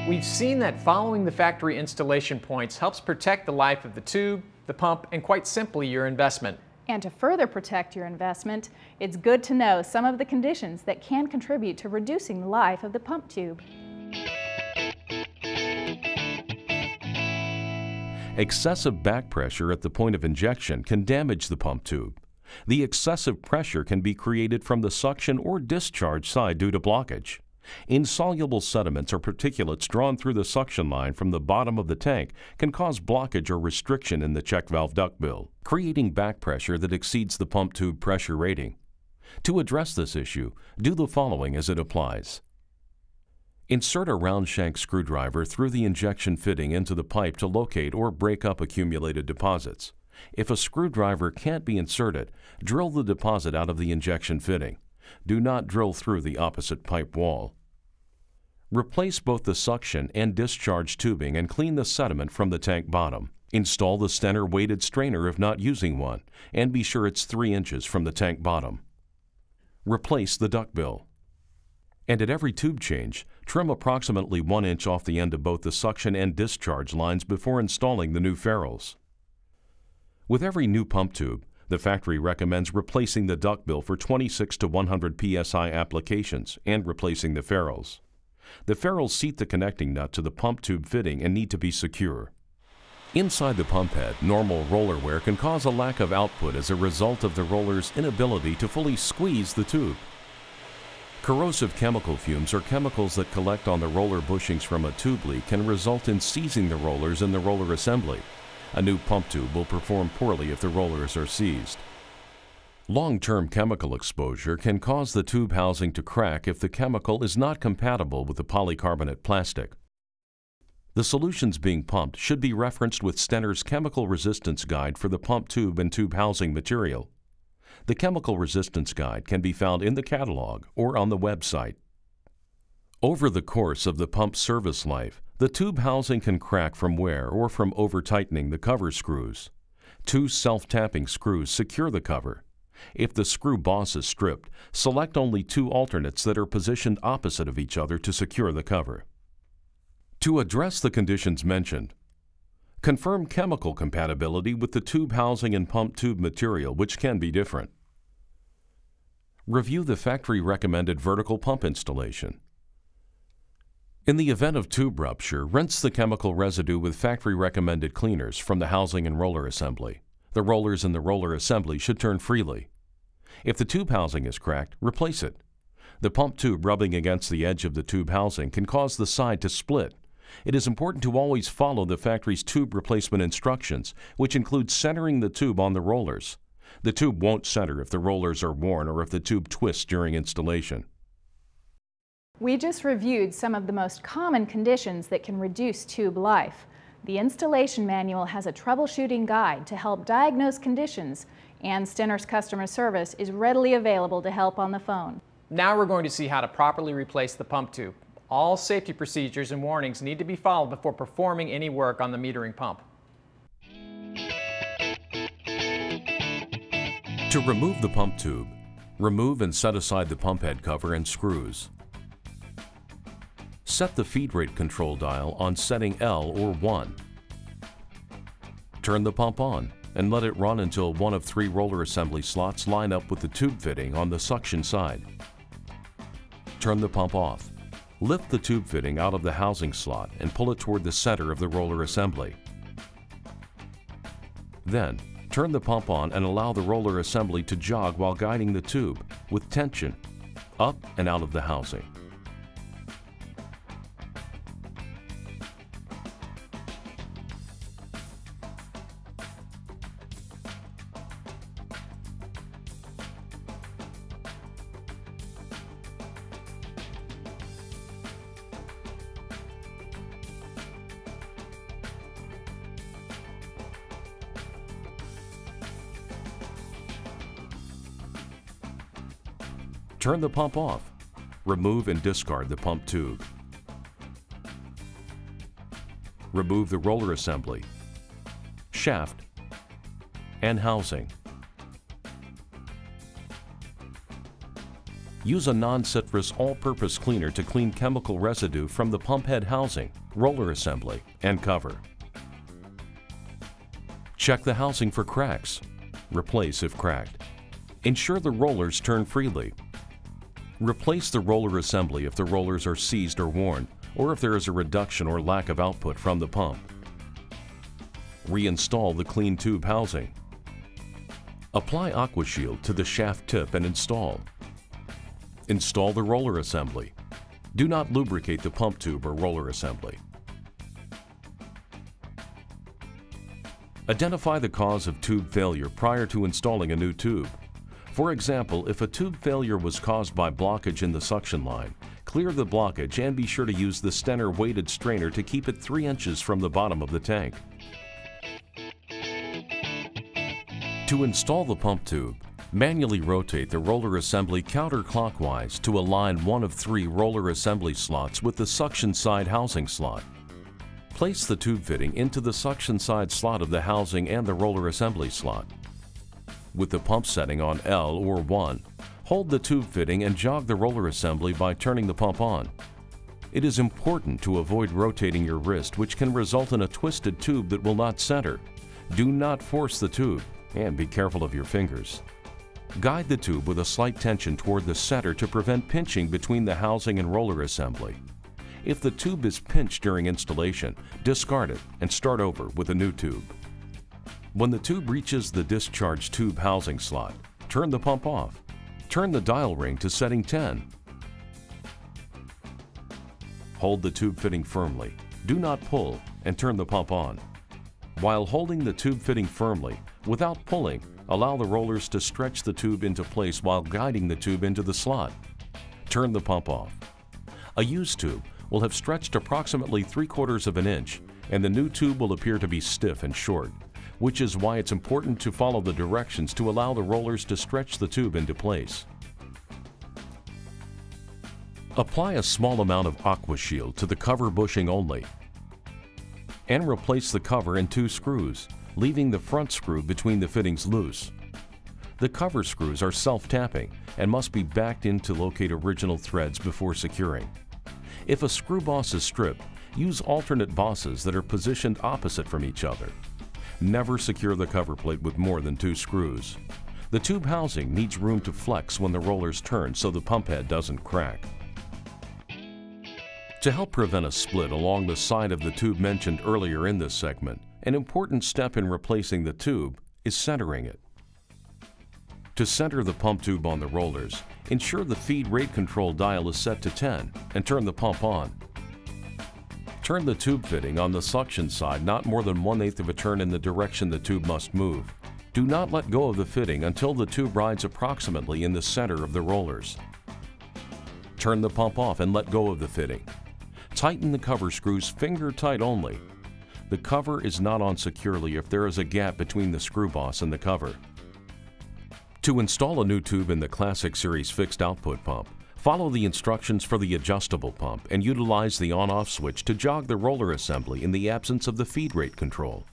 We've seen that following the factory installation points helps protect the life of the tube, the pump, and quite simply your investment. And to further protect your investment, it's good to know some of the conditions that can contribute to reducing the life of the pump tube. Excessive back pressure at the point of injection can damage the pump tube. The excessive pressure can be created from the suction or discharge side due to blockage. Insoluble sediments or particulates drawn through the suction line from the bottom of the tank can cause blockage or restriction in the check valve ductbill, creating back pressure that exceeds the pump tube pressure rating. To address this issue, do the following as it applies. Insert a round shank screwdriver through the injection fitting into the pipe to locate or break up accumulated deposits. If a screwdriver can't be inserted, drill the deposit out of the injection fitting. Do not drill through the opposite pipe wall. Replace both the suction and discharge tubing and clean the sediment from the tank bottom. Install the Stenner weighted strainer if not using one, and be sure it's 3 inches from the tank bottom. Replace the ductbill. And at every tube change, trim approximately 1 inch off the end of both the suction and discharge lines before installing the new ferrules. With every new pump tube, the factory recommends replacing the ductbill for 26 to 100 psi applications and replacing the ferrules. The ferrules seat the connecting nut to the pump tube fitting and need to be secure. Inside the pump head, normal roller wear can cause a lack of output as a result of the roller's inability to fully squeeze the tube. Corrosive chemical fumes or chemicals that collect on the roller bushings from a tube leak can result in seizing the rollers in the roller assembly. A new pump tube will perform poorly if the rollers are seized. Long-term chemical exposure can cause the tube housing to crack if the chemical is not compatible with the polycarbonate plastic. The solutions being pumped should be referenced with Stenner's Chemical Resistance Guide for the pump tube and tube housing material. The Chemical Resistance Guide can be found in the catalog or on the website. Over the course of the pump service life, the tube housing can crack from wear or from over-tightening the cover screws. 2 self-tapping screws secure the cover. If the screw boss is stripped, select only 2 alternates that are positioned opposite of each other to secure the cover. To address the conditions mentioned, confirm chemical compatibility with the tube housing and pump tube material, which can be different. Review the factory-recommended vertical pump installation. In the event of tube rupture, rinse the chemical residue with factory-recommended cleaners from the housing and roller assembly. The rollers in the roller assembly should turn freely. If the tube housing is cracked, replace it. The pump tube rubbing against the edge of the tube housing can cause the side to split. It is important to always follow the factory's tube replacement instructions, which include centering the tube on the rollers. The tube won't center if the rollers are worn or if the tube twists during installation. We just reviewed some of the most common conditions that can reduce tube life. The installation manual has a troubleshooting guide to help diagnose conditions, and Stenner's customer service is readily available to help on the phone. Now we're going to see how to properly replace the pump tube. All safety procedures and warnings need to be followed before performing any work on the metering pump. To remove the pump tube, remove and set aside the pump head cover and screws. Set the feed rate control dial on setting L or 1. Turn the pump on and let it run until one of 3 roller assembly slots line up with the tube fitting on the suction side. Turn the pump off. Lift the tube fitting out of the housing slot and pull it toward the center of the roller assembly. Then, turn the pump on and allow the roller assembly to jog while guiding the tube with tension up and out of the housing. Turn the pump off. Remove and discard the pump tube. Remove the roller assembly, shaft, and housing. Use a non-citrus all-purpose cleaner to clean chemical residue from the pump head housing, roller assembly, and cover. Check the housing for cracks. Replace if cracked. Ensure the rollers turn freely. Replace the roller assembly if the rollers are seized or worn, or if there is a reduction or lack of output from the pump. Reinstall the clean tube housing. Apply AquaShield to the shaft tip and install. Install the roller assembly. Do not lubricate the pump tube or roller assembly. Identify the cause of tube failure prior to installing a new tube. For example, if a tube failure was caused by blockage in the suction line, clear the blockage and be sure to use the Stenner weighted strainer to keep it 3 inches from the bottom of the tank. To install the pump tube, manually rotate the roller assembly counterclockwise to align one of 3 roller assembly slots with the suction side housing slot. Place the tube fitting into the suction side slot of the housing and the roller assembly slot. With the pump setting on L or 1, hold the tube fitting and jog the roller assembly by turning the pump on. It is important to avoid rotating your wrist, which can result in a twisted tube that will not center. Do not force the tube, and be careful of your fingers. Guide the tube with a slight tension toward the center to prevent pinching between the housing and roller assembly. If the tube is pinched during installation, discard it and start over with a new tube. When the tube reaches the discharge tube housing slot, turn the pump off. Turn the dial ring to setting 10. Hold the tube fitting firmly. Do not pull and turn the pump on. While holding the tube fitting firmly, without pulling, allow the rollers to stretch the tube into place while guiding the tube into the slot. Turn the pump off. A used tube will have stretched approximately 3/4 of an inch, and the new tube will appear to be stiff and short, which is why it's important to follow the directions to allow the rollers to stretch the tube into place. Apply a small amount of AquaShield to the cover bushing only, and replace the cover in 2 screws, leaving the front screw between the fittings loose. The cover screws are self-tapping and must be backed in to locate original threads before securing. If a screw boss is stripped, use alternate bosses that are positioned opposite from each other. Never secure the cover plate with more than 2 screws. The tube housing needs room to flex when the rollers turn so the pump head doesn't crack. To help prevent a split along the side of the tube mentioned earlier in this segment, an important step in replacing the tube is centering it. To center the pump tube on the rollers, ensure the feed rate control dial is set to 10 and turn the pump on. Turn the tube fitting on the suction side not more than 1/8 of a turn in the direction the tube must move. Do not let go of the fitting until the tube rides approximately in the center of the rollers. Turn the pump off and let go of the fitting. Tighten the cover screws finger tight only. The cover is not on securely if there is a gap between the screw boss and the cover. To install a new tube in the Classic Series fixed output pump, follow the instructions for the adjustable pump and utilize the on-off switch to jog the roller assembly in the absence of the feed rate control.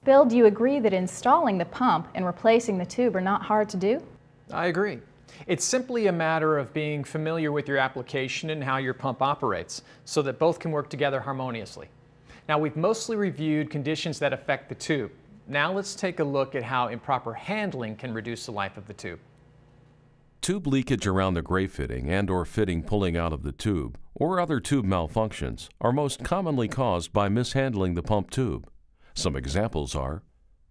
Bill, do you agree that installing the pump and replacing the tube are not hard to do? I agree. It's simply a matter of being familiar with your application and how your pump operates so that both can work together harmoniously. Now, we've mostly reviewed conditions that affect the tube. Now let's take a look at how improper handling can reduce the life of the tube. Tube leakage around the gray fitting and/or fitting pulling out of the tube or other tube malfunctions are most commonly caused by mishandling the pump tube. Some examples are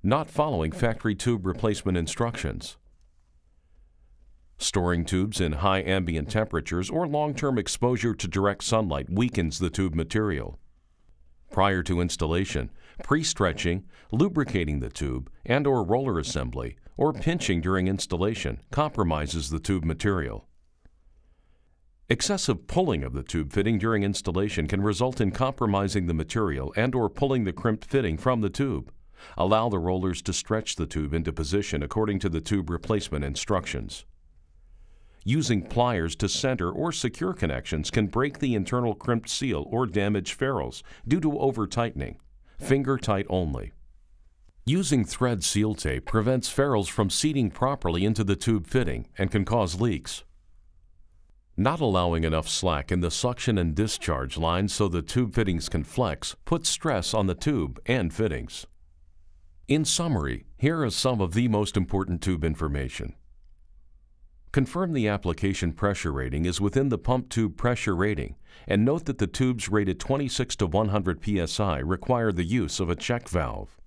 not following factory tube replacement instructions, storing tubes in high ambient temperatures or long-term exposure to direct sunlight weakens the tube material. Prior to installation, pre-stretching, lubricating the tube and/or roller assembly, or pinching during installation compromises the tube material. Excessive pulling of the tube fitting during installation can result in compromising the material and/or pulling the crimped fitting from the tube. Allow the rollers to stretch the tube into position according to the tube replacement instructions. Using pliers to center or secure connections can break the internal crimped seal or damage ferrules due to over-tightening. Finger tight only. Using thread seal tape prevents ferrules from seating properly into the tube fitting and can cause leaks. Not allowing enough slack in the suction and discharge lines so the tube fittings can flex puts stress on the tube and fittings. In summary, here is some of the most important tube information. Confirm the application pressure rating is within the pump tube pressure rating, and note that the tubes rated 26 to 100 psi require the use of a check valve.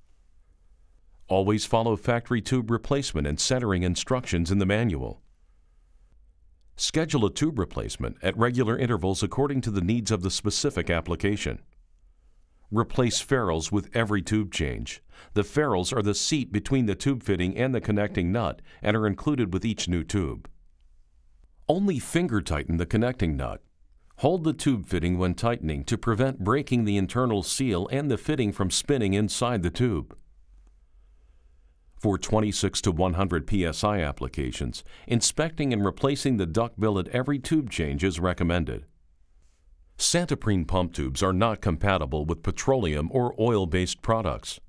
Always follow factory tube replacement and centering instructions in the manual. Schedule a tube replacement at regular intervals according to the needs of the specific application. Replace ferrules with every tube change. The ferrules are the seat between the tube fitting and the connecting nut and are included with each new tube. Only finger tighten the connecting nut. Hold the tube fitting when tightening to prevent breaking the internal seal and the fitting from spinning inside the tube. For 26 to 100 psi applications, inspecting and replacing the duct bill at every tube change is recommended. Santoprene pump tubes are not compatible with petroleum or oil-based products.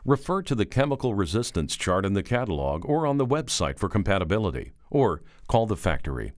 Refer to the chemical resistance chart in the catalog or on the website for compatibility, or call the factory.